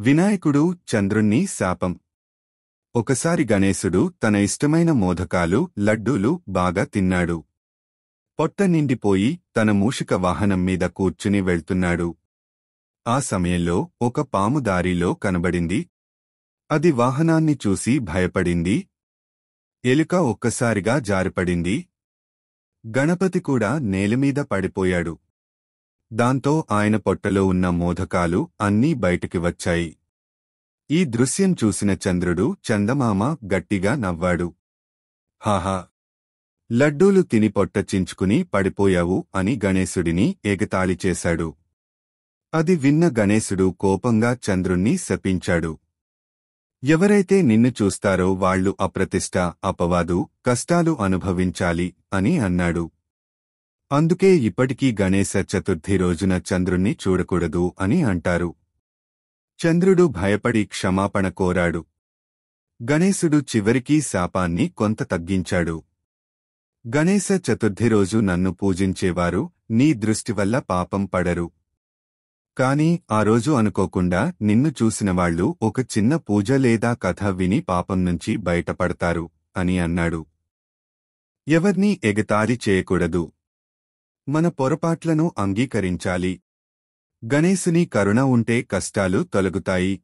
వినాయకుడు చంద్రుణ్ణి శాపం. ఒకసారి గణేశుడు తన ఇష్టమైన మోదకాలు లడ్డూలు బాగా తిన్నాడు. పొట్ట నిండిపోయి తన మూషిక వాహనం మీద కూర్చుని వెళ్తున్నాడు. ఆ సమయంలో ఒక పాము దారిలో కనబడింది. అది వాహనాన్ని చూసి భయపడింది. ఎలుక ఒక్కసారిగా జారిపడింది. గణపతి కూడా నేలమీద పడిపోయాడు. దాంతో ఆయన పొట్టలో ఉన్న మోదకాలు అన్నీ బయటికి వచ్చాయి. ఈ దృశ్యం చూసిన చంద్రుడు చందమామ గట్టిగా నవ్వాడు. హాహా, లడ్డూలు తిని పొట్ట చించుకుని పడిపోయావు అని గణేశుడిని ఎగతాళి చేశాడు. అది విన్న గణేశుడు కోపంగా చంద్రుణ్ణి శపించాడు. ఎవరైతే నిన్ను చూస్తారో వాళ్లు అప్రతిష్ట, అపవాదు, కష్టాలు అనుభవించాలి అని అన్నాడు. అందుకే ఇప్పటికీ గణేశ చతుర్థి రోజున చంద్రుణ్ణి చూడకూడదు అని అంటారు. చంద్రుడు భయపడి క్షమాపణ కోరాడు. గణేశుడు చివరికి శాపాన్ని కొంత తగ్గించాడు. గణేశ చతుర్థి రోజు నన్ను పూజించేవారు నీ దృష్టి వల్ల పాపం పడరు. కాని ఆ రోజు అనుకోకుండా నిన్ను చూసినవాళ్లు ఒక చిన్న పూజ లేదా కథ విని పాపం నుంచి బయటపడతారు అని అన్నాడు. ఎవర్నీ ఎగతాళి చేయకూడదు. మన పొరపాట్లను అంగీకరించాలి. గణేశుని కరుణ ఉంటే కష్టాలు తొలగుతాయి.